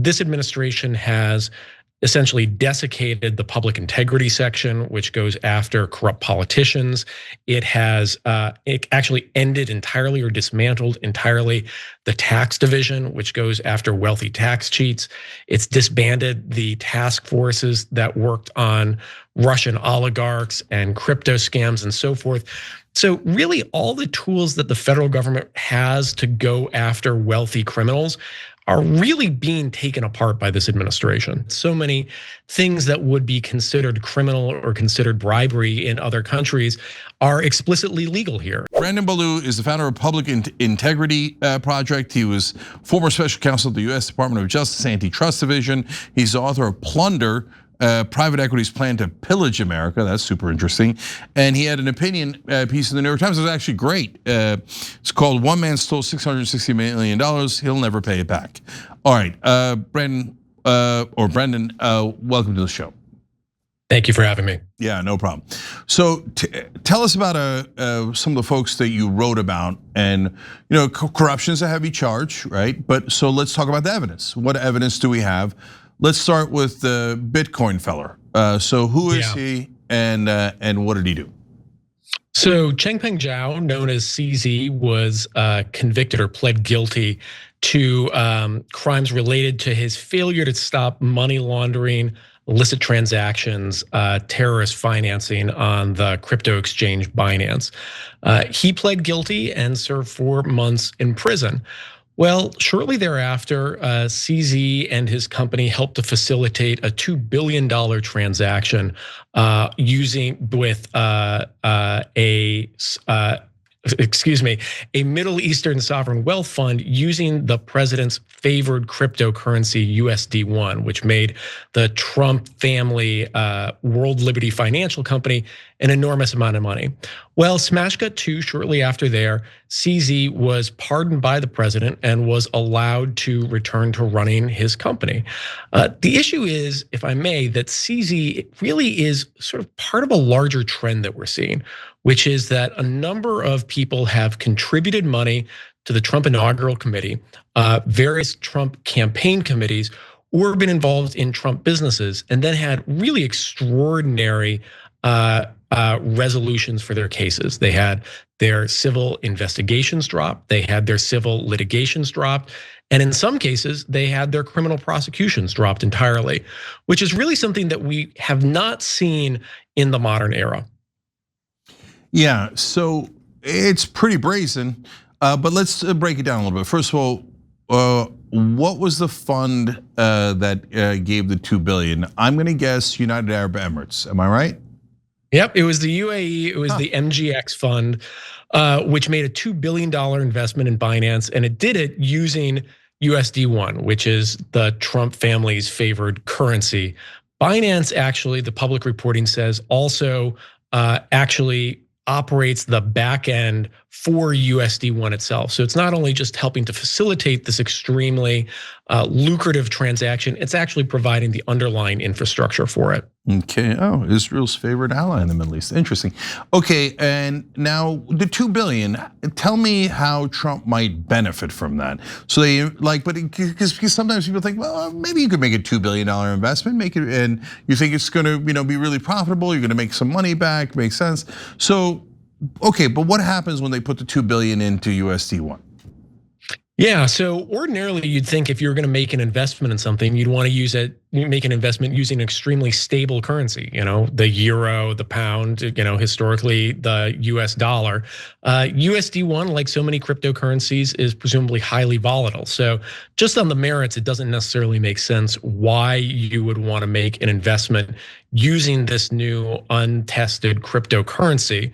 this administration has essentially desiccated the public integrity section, which goes after corrupt politicians. It has it actually ended entirely or dismantled entirely the tax division, which goes after wealthy tax cheats. It's disbanded the task forces that worked on Russian oligarchs and crypto scams and so forth. So really all the tools that the federal government has to go after wealthy criminals are really being taken apart by this administration. So many things that would be considered criminal or considered bribery in other countries are explicitly legal here. Brandon Ballou is the founder of Public Integrity Project. He was former special counsel at the US Department of Justice Antitrust Division. He's the author of Plunder, Private Equity's Plan to Pillage America. That's super interesting. And he had an opinion piece in the New York Times. It was actually great. It's called "One Man Stole $660 Million. He'll Never Pay It Back." All right, Brendan, welcome to the show. Thank you for having me. Yeah, no problem. So tell us about some of the folks that you wrote about, and corruption is a heavy charge, right? But so let's talk about the evidence. What evidence do we have? Let's start with the Bitcoin feller. So who is he, and what did he do? So Changpeng Zhao, known as CZ, was convicted or pled guilty to crimes related to his failure to stop money laundering, illicit transactions, terrorist financing on the crypto exchange Binance. He pled guilty and served 4 months in prison. Well, shortly thereafter, CZ and his company helped to facilitate a $2 billion transaction with a Middle Eastern sovereign wealth fund using the president's favored cryptocurrency USD1, which made the Trump family World Liberty Financial Company an enormous amount of money. Well, smash cut 2, shortly after there, CZ was pardoned by the president and was allowed to return to running his company. The issue is, if I may, that CZ really is sort of part of a larger trend that we're seeing, which is that a number of people have contributed money to the Trump inaugural committee, various Trump campaign committees, or been involved in Trump businesses, and then had really extraordinary resolutions for their cases. They had their civil investigations dropped, they had their civil litigations dropped, and in some cases, they had their criminal prosecutions dropped entirely, which is really something that we have not seen in the modern era. Yeah, so it's pretty brazen, but let's break it down a little bit. First of all, what was the fund that gave the $2 billion? I'm gonna guess United Arab Emirates, am I right? Yep, it was the UAE, it was the MGX fund, which made a $2 billion investment in Binance, and it did it using USD1, which is the Trump family's favored currency. Binance actually, the public reporting says, also actually operates the back end for USD1 itself. So it's not only just helping to facilitate this extremely lucrative transaction, it's actually providing the underlying infrastructure for it. Okay, Israel's favorite ally in the Middle East, interesting. Okay, and now the $2 billion, tell me how Trump might benefit from that. So they because sometimes people think, well, maybe you could make a $2 billion investment, make it, and you think it's gonna be really profitable, you're gonna make some money back, makes sense. So, okay, but what happens when they put the $2 billion into USD1? Yeah, so ordinarily you'd think if you're gonna make an investment in something, you'd wanna make an investment using an extremely stable currency, the euro, the pound, historically the US dollar. USD1, like so many cryptocurrencies, is presumably highly volatile. So just on the merits, it doesn't necessarily make sense why you would wanna make an investment using this new untested cryptocurrency.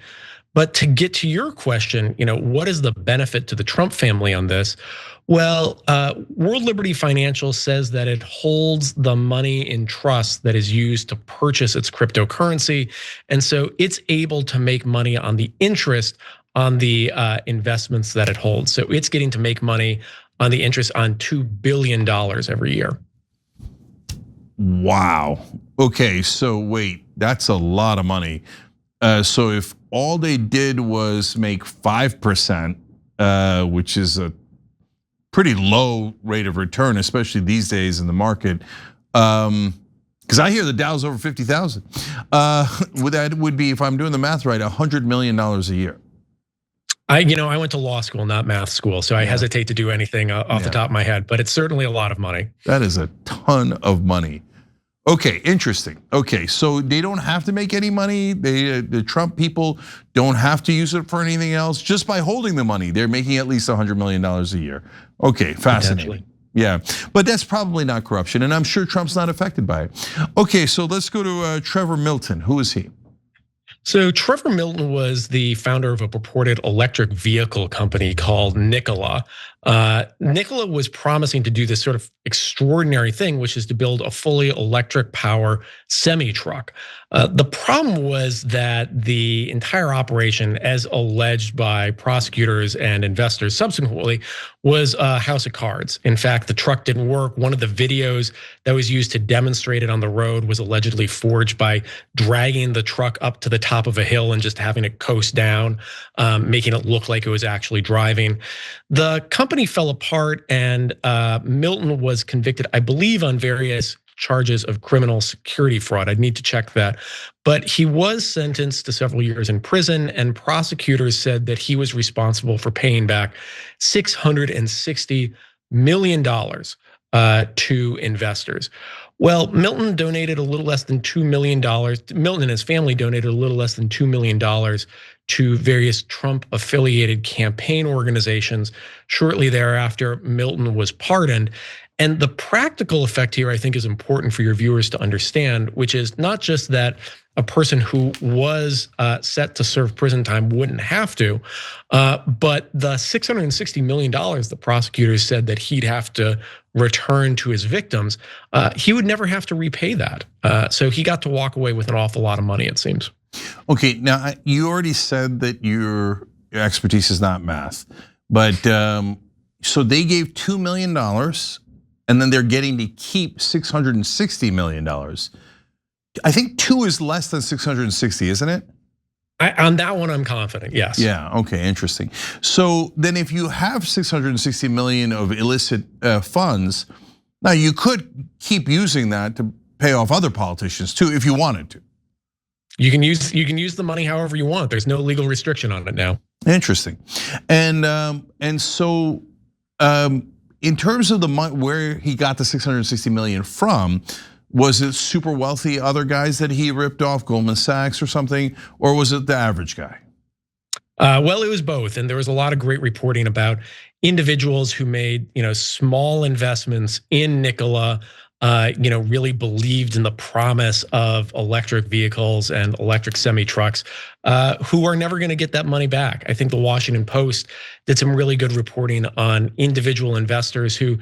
But to get to your question, what is the benefit to the Trump family on this? Well, World Liberty Financial says that it holds the money in trust that is used to purchase its cryptocurrency. And so it's able to make money on the interest on the investments that it holds. So it's getting to make money on the interest on $2 billion every year. Wow. Okay, so wait, that's a lot of money. So if all they did was make 5%, which is pretty low rate of return, especially these days in the market. Because I hear the Dow's over 50,000. That would be, if I'm doing the math right, $100 million a year. I went to law school, not math school, so I hesitate to do anything off the top of my head, but it's certainly a lot of money. That is a ton of money. Okay, interesting. Okay, so they don't have to make any money. The Trump people don't have to use it for anything else. Just by holding the money, they're making at least $100 million a year. Okay, fascinating. Yeah, but that's probably not corruption, and I'm sure Trump's not affected by it. Okay, so let's go to Trevor Milton. Who is he? So Trevor Milton was the founder of a purported electric vehicle company called Nikola. Nikola was promising to do this sort of extraordinary thing, which is to build a fully electric power semi-truck. The problem was that the entire operation, as alleged by prosecutors and investors subsequently, was a house of cards. In fact, the truck didn't work. One of the videos that was used to demonstrate it on the road was allegedly forged by dragging the truck up to the top of a hill and just having it coast down, making it look like it was actually driving. The company fell apart, and Milton was convicted, I believe, on various charges of criminal security fraud. I'd need to check that. But he was sentenced to several years in prison, and prosecutors said that he was responsible for paying back $660 million to investors. Well, Milton donated a little less than $2 million. Milton and his family donated a little less than $2 million to various Trump-affiliated campaign organizations. Shortly thereafter, Milton was pardoned. And the practical effect here, I think, is important for your viewers to understand, which is not just that a person who was set to serve prison time wouldn't have to, but the $660 million the prosecutors said that he'd have to return to his victims, he would never have to repay that. So he got to walk away with an awful lot of money, it seems. Okay, now you already said that your expertise is not math, but so they gave $2 million, and then they're getting to keep $660 million. I think 2 is less than 660, isn't it? On that one, I'm confident, yes. Yeah, okay, interesting. So then if you have 660 million of illicit funds, now you could keep using that to pay off other politicians too, if you wanted to. You can use the money however you want. There's no legal restriction on it now. Interesting, and so in terms of the money, where he got the 660 million from, was it super wealthy other guys that he ripped off, Goldman Sachs or something, or was it the average guy? Well, it was both, and there was a lot of great reporting about individuals who made small investments in Nikola. Really believed in the promise of electric vehicles and electric semi-trucks, who are never gonna get that money back. I think the Washington Post did some really good reporting on individual investors who,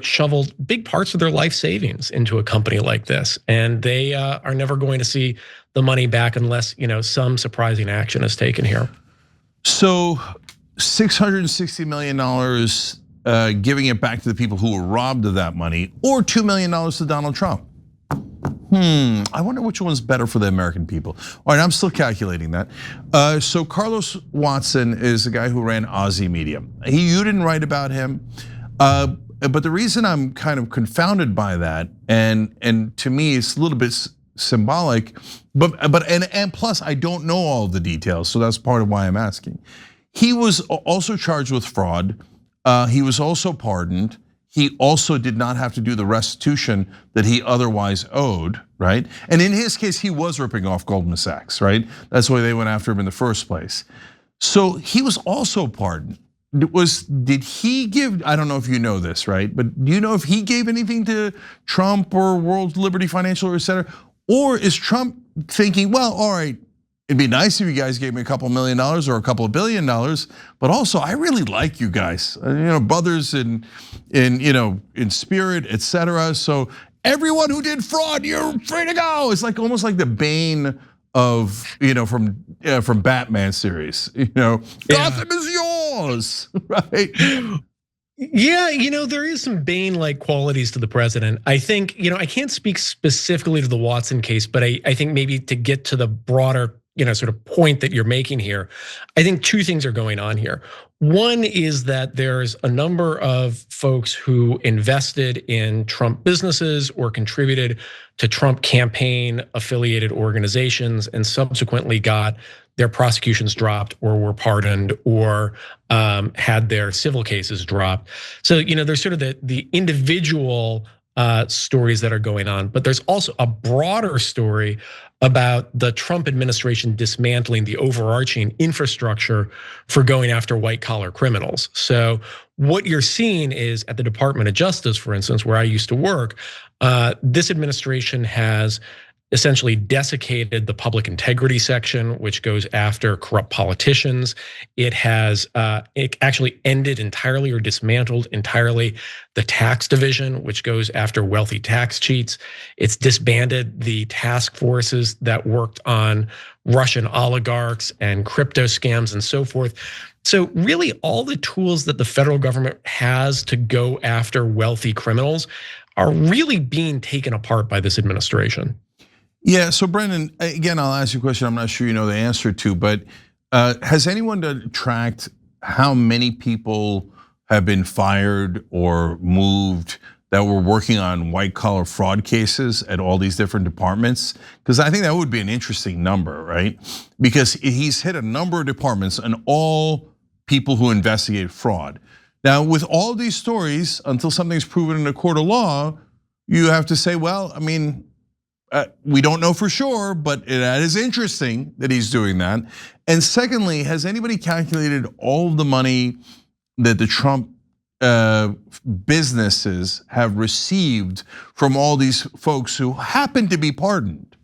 shoveled big parts of their life savings into a company like this, and they are never going to see the money back unless some surprising action is taken here. So $660 million. Giving it back to the people who were robbed of that money, or $2 million to Donald Trump. I wonder which one's better for the American people. All right, I'm still calculating that. So Carlos Watson is the guy who ran Aussie Media. You didn't write about him, but the reason I'm kind of confounded by that, and to me it's a little bit symbolic, and plus I don't know all of the details, so that's part of why I'm asking. He was also charged with fraud. He was also pardoned. He also did not have to do the restitution that he otherwise owed, right? And in his case, he was ripping off Goldman Sachs, right? That's why they went after him in the first place. So he was also pardoned. Did he give, I don't know if you know this, right? But do you know if he gave anything to Trump or World Liberty Financial, et cetera? Or is Trump thinking, well, all right, it'd be nice if you guys gave me a couple $1 million or a couple $1 billion, but also I really like you guys, brothers in spirit, et cetera. So everyone who did fraud, you're free to go. It's like almost like the Bane of from Batman series. Gotham is yours, right? Yeah, there is some Bane-like qualities to the president. I think, I can't speak specifically to the Watson case, but I think maybe to get to the broader sort of point that you're making here, I think two things are going on here. One is that there's a number of folks who invested in Trump businesses or contributed to Trump campaign affiliated organizations and subsequently got their prosecutions dropped or were pardoned or had their civil cases dropped. So, there's sort of the individual stories that are going on, but there's also a broader story about the Trump administration dismantling the overarching infrastructure for going after white collar criminals. So what you're seeing is at the Department of Justice, for instance, where I used to work, this administration has essentially desiccated the public integrity section, which goes after corrupt politicians. It actually ended entirely or dismantled entirely the tax division, which goes after wealthy tax cheats. It's disbanded the task forces that worked on Russian oligarchs and crypto scams and so forth. So really all the tools that the federal government has to go after wealthy criminals are really being taken apart by this administration. Yeah, so Brendan, again, I'll ask you a question I'm not sure you know the answer to, but has anyone tracked how many people have been fired or moved that were working on white collar fraud cases at all these different departments? Because I think that would be an interesting number, right? Because he's hit a number of departments and all people who investigate fraud. Now, with all these stories, until something's proven in a court of law, you have to say, well, I mean, we don't know for sure, but that is interesting that he's doing that. And secondly, has anybody calculated all of the money that the Trump businesses have received from all these folks who happen to be pardoned?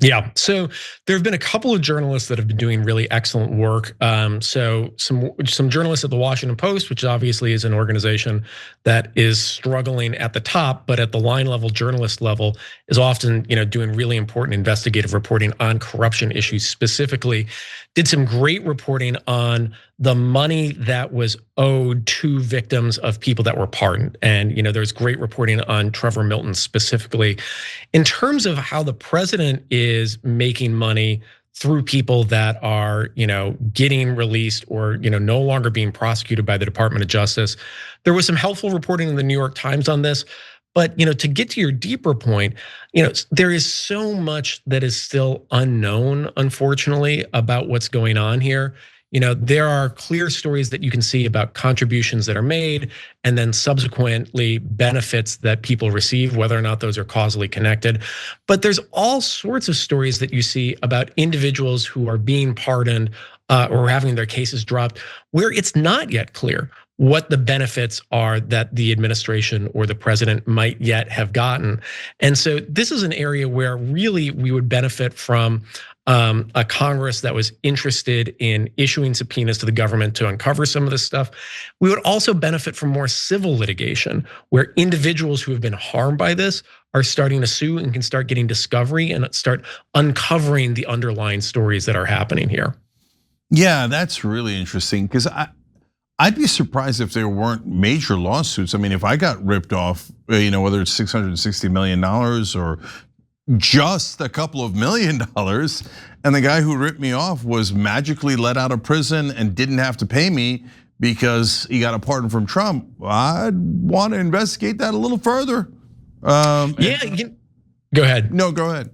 Yeah, so there have been a couple of journalists that have been doing really excellent work. So some journalists at the Washington Post, which obviously is an organization that is struggling at the top, but at the line level, journalist level, is often doing really important investigative reporting on corruption issues specifically. Did some great reporting on the money that was owed to victims of people that were pardoned. And there's great reporting on Trevor Milton specifically. In terms of how the president is making money through people that are, getting released or, no longer being prosecuted by the Department of Justice, there was some helpful reporting in the New York Times on this. But to get to your deeper point, there is so much that is still unknown, unfortunately, about what's going on here. There are clear stories that you can see about contributions that are made and then subsequently benefits that people receive, whether or not those are causally connected. But there's all sorts of stories that you see about individuals who are being pardoned or having their cases dropped, where it's not yet clear what the benefits are that the administration or the president might yet have gotten. And so this is an area where really we would benefit from a Congress that was interested in issuing subpoenas to the government to uncover some of this stuff. We would also benefit from more civil litigation where individuals who have been harmed by this are starting to sue and can start getting discovery and start uncovering the underlying stories that are happening here. Yeah, that's really interesting because I'd be surprised if there weren't major lawsuits. I mean, if I got ripped off, whether it's $660 million or just a couple of $1 million, and the guy who ripped me off was magically let out of prison and didn't have to pay me because he got a pardon from Trump, I'd want to investigate that a little further. Yeah, go ahead. No, go ahead.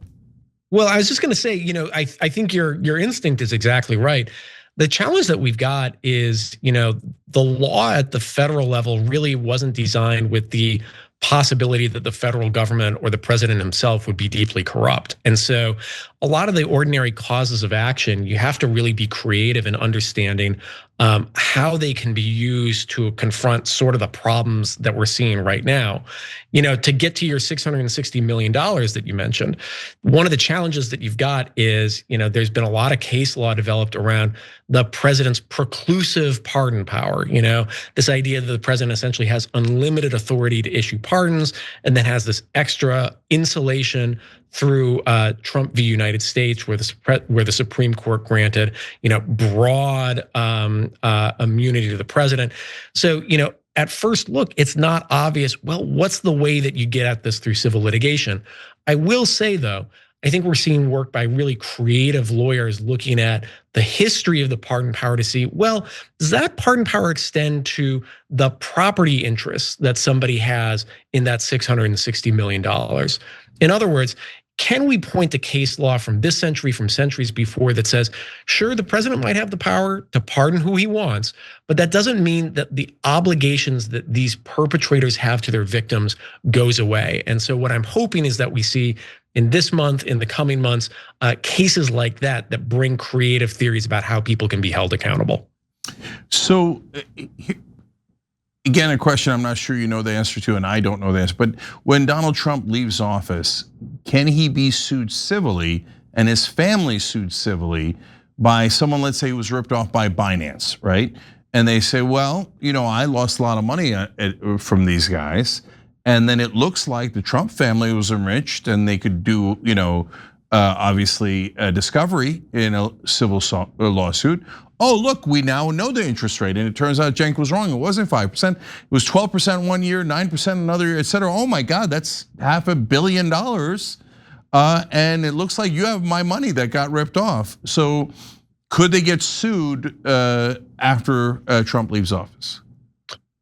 Well, I was just going to say, I think your instinct is exactly right. The challenge that we've got is, the law at the federal level really wasn't designed with the possibility that the federal government or the president himself would be deeply corrupt. And so a lot of the ordinary causes of action, you have to really be creative in understanding how they can be used to confront sort of the problems that we're seeing right now. To get to your $660 million that you mentioned, one of the challenges that you've got is, there's been a lot of case law developed around the president's preclusive pardon power. This idea that the president essentially has unlimited authority to issue pardons and then has this extra insulation through Trump v. United States, where the Supreme Court granted, broad immunity to the president. So, at first look, it's not obvious. Well, what's the way that you get at this through civil litigation? I will say though, I think we're seeing work by really creative lawyers looking at the history of the pardon power to see, well, does that pardon power extend to the property interests that somebody has in that $660 million? In other words, can we point to case law from this century, from centuries before, that says, sure, the president might have the power to pardon who he wants, but that doesn't mean that the obligations that these perpetrators have to their victims goes away. And so what I'm hoping is that we see in this month, in the coming months, cases like that that bring creative theories about how people can be held accountable. So again, a question I'm not sure you know the answer to, and I don't know the answer, but when Donald Trump leaves office, can he be sued civilly and his family sued civilly by someone, let's say, who was ripped off by Binance, right? And they say, well, I lost a lot of money from these guys. And then it looks like the Trump family was enriched and they could do, obviously a discovery in a civil lawsuit. Oh, look, we now know the interest rate. And it turns out Cenk was wrong. It wasn't 5%. It was 12% one year, 9% another year, et cetera. Oh my God, that's $500 million. And it looks like you have my money that got ripped off. So could they get sued after Trump leaves office?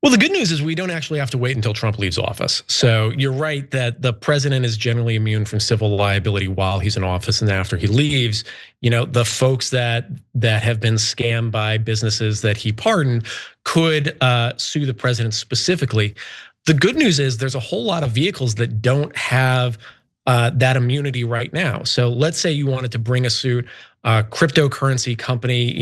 Well, the good news is we don't actually have to wait until Trump leaves office. So you're right that the president is generally immune from civil liability while he's in office, and after he leaves, the folks that have been scammed by businesses that he pardoned could sue the president specifically. The good news is there's a whole lot of vehicles that don't have that immunity right now. So let's say you wanted to bring a suit, a cryptocurrency company,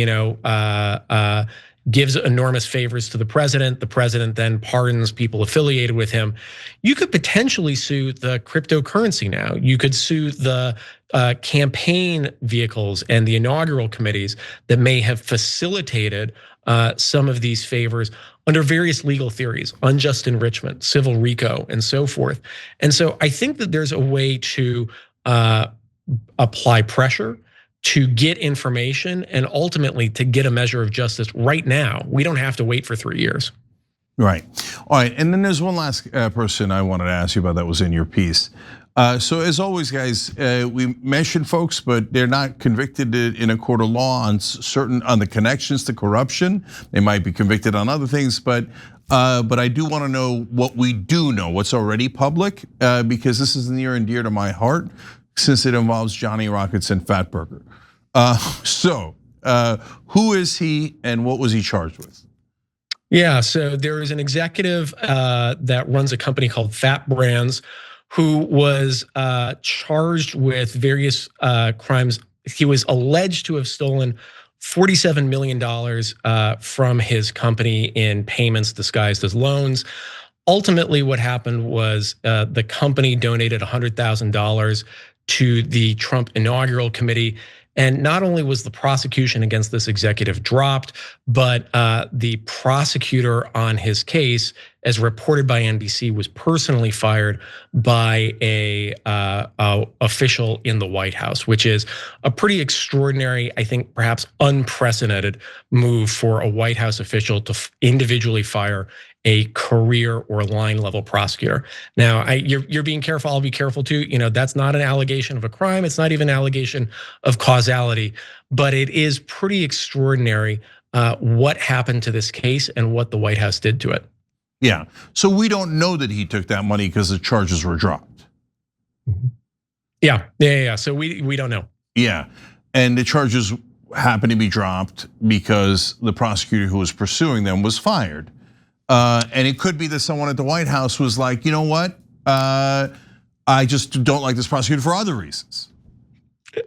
gives enormous favors to the president then pardons people affiliated with him. You could potentially sue the cryptocurrency now. You could sue the campaign vehicles and the inaugural committees that may have facilitated some of these favors under various legal theories, unjust enrichment, civil RICO, and so forth. And so I think that there's a way to apply pressure, to get information, and ultimately to get a measure of justice right now. We don't have to wait for 3 years. Right. All right, and then there's one last person I wanted to ask you about that was in your piece. So as always, guys, we mention folks, but they're not convicted in a court of law on the connections to corruption. They might be convicted on other things, but I do want to know what we do know, what's already public, because this is near and dear to my heart, since it involves Johnny Rockets and Fatburger. So who is he and what was he charged with? Yeah, so there is an executive that runs a company called Fat Brands who was charged with various crimes. He was alleged to have stolen $47 million from his company in payments disguised as loans. Ultimately, what happened was the company donated $100,000 to the Trump inaugural committee. And not only was the prosecution against this executive dropped, but the prosecutor on his case, as reported by NBC, was personally fired by a official in the White House, which is a pretty extraordinary, I think perhaps unprecedented move for a White House official to individually fire a career or line level prosecutor. Now, you're being careful, I'll be careful too. That's not an allegation of a crime. It's not even an allegation of causality, but it is pretty extraordinary what happened to this case and what the White House did to it. Yeah, so we don't know that he took that money because the charges were dropped. Yeah, so we don't know. Yeah, and the charges happened to be dropped because the prosecutor who was pursuing them was fired. And it could be that someone at the White House was like, you know what? I just don't like this prosecutor for other reasons.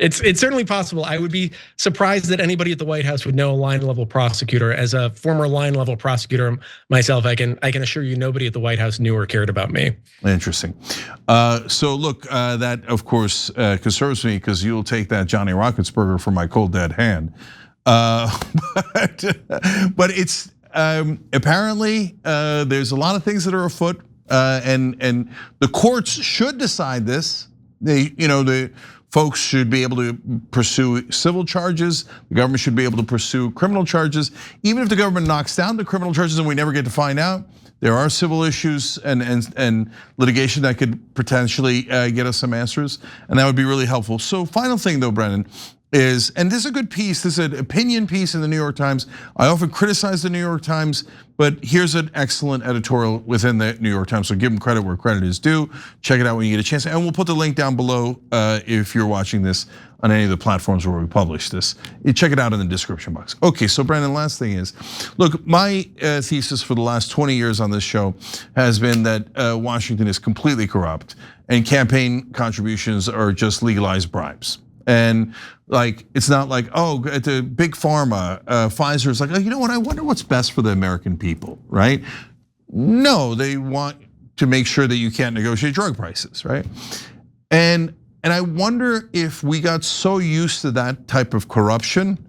It's certainly possible. I would be surprised that anybody at the White House would know a line level prosecutor. As a former line level prosecutor myself, I can assure you nobody at the White House knew or cared about me. Interesting. So look, that of course concerns me because you'll take that Johnny Rockets burger from my cold dead hand. But it's apparently there's a lot of things that are afoot, and the courts should decide this. The folks should be able to pursue civil charges. The government should be able to pursue criminal charges. Even if the government knocks down the criminal charges and we never get to find out, there are civil issues and litigation that could potentially get us some answers, and that would be really helpful. So final thing though, Brennan, is, and this is a good piece, this is an opinion piece in the New York Times. I often criticize the New York Times, but here's an excellent editorial within the New York Times, so give them credit where credit is due. Check it out when you get a chance, and we'll put the link down below if you're watching this on any of the platforms where we publish this. You check it out in the description box. Okay, so Brandon, last thing is, look, my thesis for the last 20 years on this show has been that Washington is completely corrupt and campaign contributions are just legalized bribes. And like, it's not like, oh, at the big pharma, Pfizer is like, oh, you know what? I wonder what's best for the American people, right? No, they want to make sure that you can't negotiate drug prices, right? And I wonder if we got so used to that type of corruption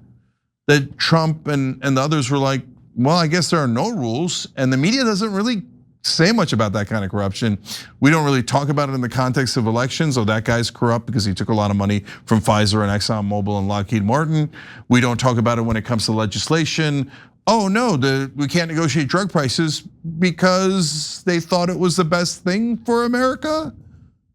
that Trump and the others were like, well, I guess there are no rules, and the media doesn't really say much about that kind of corruption. We don't really talk about it in the context of elections. Oh, that guy's corrupt because he took a lot of money from Pfizer and ExxonMobil and Lockheed Martin. We don't talk about it when it comes to legislation. Oh no, we can't negotiate drug prices because they thought it was the best thing for America.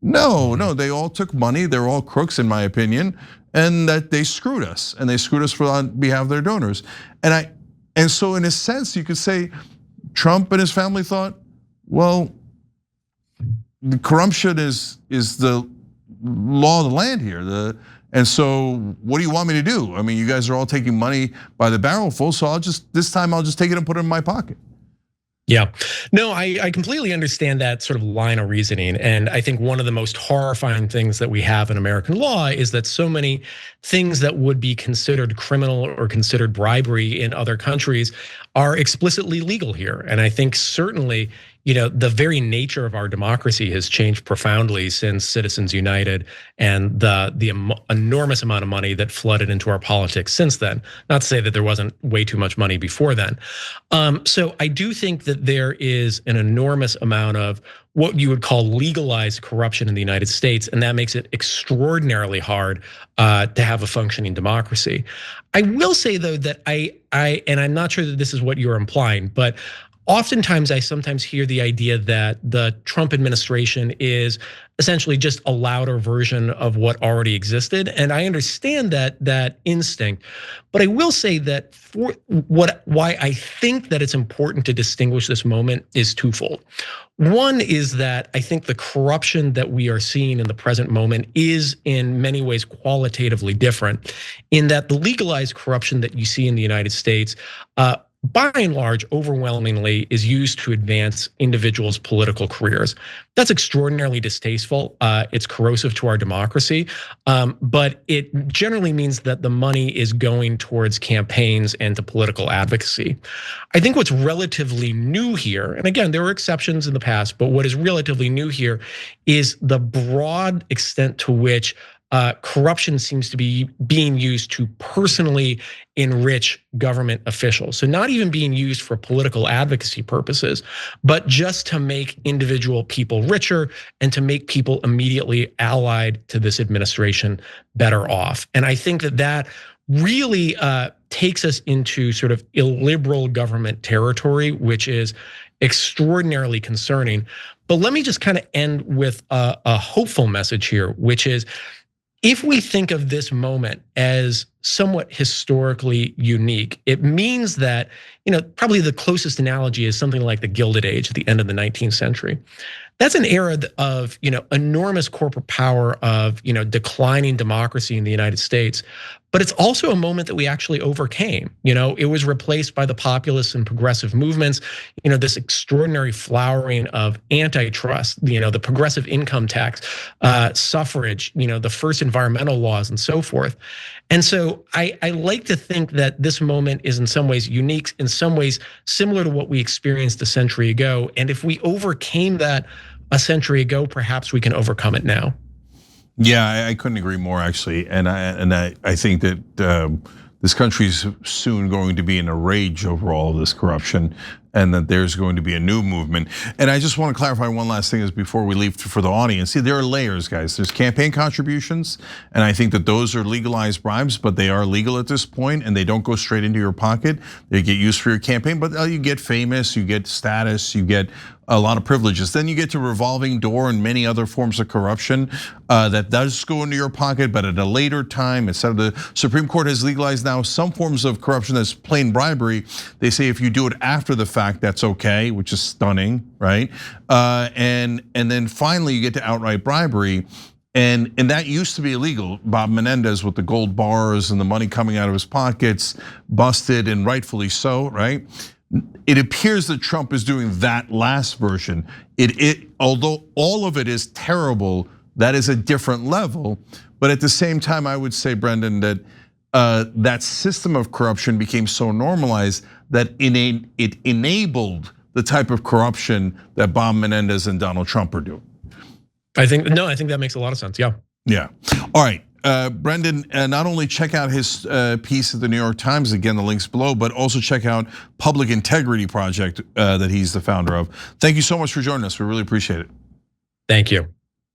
No, they all took money. They're all crooks in my opinion, and that they screwed us, and they screwed us on behalf of their donors. And so in a sense, you could say Trump and his family thought, well, the corruption is the law of the land here. And so what do you want me to do? I mean, you guys are all taking money by the barrel full, so this time I'll just take it and put it in my pocket. Yeah, no, I completely understand that sort of line of reasoning. And I think one of the most horrifying things that we have in American law is that so many things that would be considered criminal or considered bribery in other countries are explicitly legal here. And I think certainly, the very nature of our democracy has changed profoundly since Citizens United and the enormous amount of money that flooded into our politics since then. Not to say that there wasn't way too much money before then. So I do think that there is an enormous amount of what you would call legalized corruption in the United States, and that makes it extraordinarily hard to have a functioning democracy. I will say though that and I'm not sure that this is what you're implying, but oftentimes I sometimes hear the idea that the Trump administration is essentially just a louder version of what already existed. And I understand that instinct, but I will say that why I think that it's important to distinguish this moment is twofold. One is that I think the corruption that we are seeing in the present moment is in many ways qualitatively different, in that the legalized corruption that you see in the United States, by and large, overwhelmingly is used to advance individuals' political careers. That's extraordinarily distasteful. It's corrosive to our democracy, but it generally means that the money is going towards campaigns and to political advocacy. I think what's relatively new here, and again, there were exceptions in the past, but what is relatively new here is the broad extent to which corruption seems to be being used to personally enrich government officials. So not even being used for political advocacy purposes, but just to make individual people richer and to make people immediately allied to this administration better off. And I think that really takes us into sort of illiberal government territory, which is extraordinarily concerning. But let me just kind of end with a hopeful message here, which is, if we think of this moment as somewhat historically unique, it means that, probably the closest analogy is something like the Gilded Age at the end of the 19th century. That's an era of, enormous corporate power, of, declining democracy in the United States. But it's also a moment that we actually overcame. It was replaced by the populist and progressive movements, this extraordinary flowering of antitrust, the progressive income tax, suffrage, the first environmental laws and so forth. And so I like to think that this moment is in some ways unique, in some ways similar to what we experienced a century ago. And if we overcame that a century ago, perhaps we can overcome it now. Yeah, I couldn't agree more actually, and I think that this country's soon going to be in a rage over all of this corruption, and that there's going to be a new movement. And I just want to clarify one last thing is before we leave for the audience. See, there are layers, guys. There's campaign contributions, and I think that those are legalized bribes, but they are legal at this point, and they don't go straight into your pocket. They get used for your campaign, but you get famous, you get status, you get a lot of privileges. Then you get to revolving door and many other forms of corruption that does go into your pocket, but at a later time. Instead of the Supreme Court has legalized now some forms of corruption that's plain bribery. They say if you do it after the fact, that's okay, which is stunning, right? And then finally you get to outright bribery. And that used to be illegal. Bob Menendez with the gold bars and the money coming out of his pockets, busted, and rightfully so, right? It appears that Trump is doing that last version. Although all of it is terrible, that is a different level. But at the same time, I would say, Brendan, that that system of corruption became so normalized that it enabled the type of corruption that Bob Menendez and Donald Trump are doing. I think that makes a lot of sense. Yeah. Yeah. All right. Brendan, not only check out his piece at the New York Times, again, the link's below, but also check out Public Integrity Project that he's the founder of. Thank you so much for joining us. We really appreciate it. Thank you.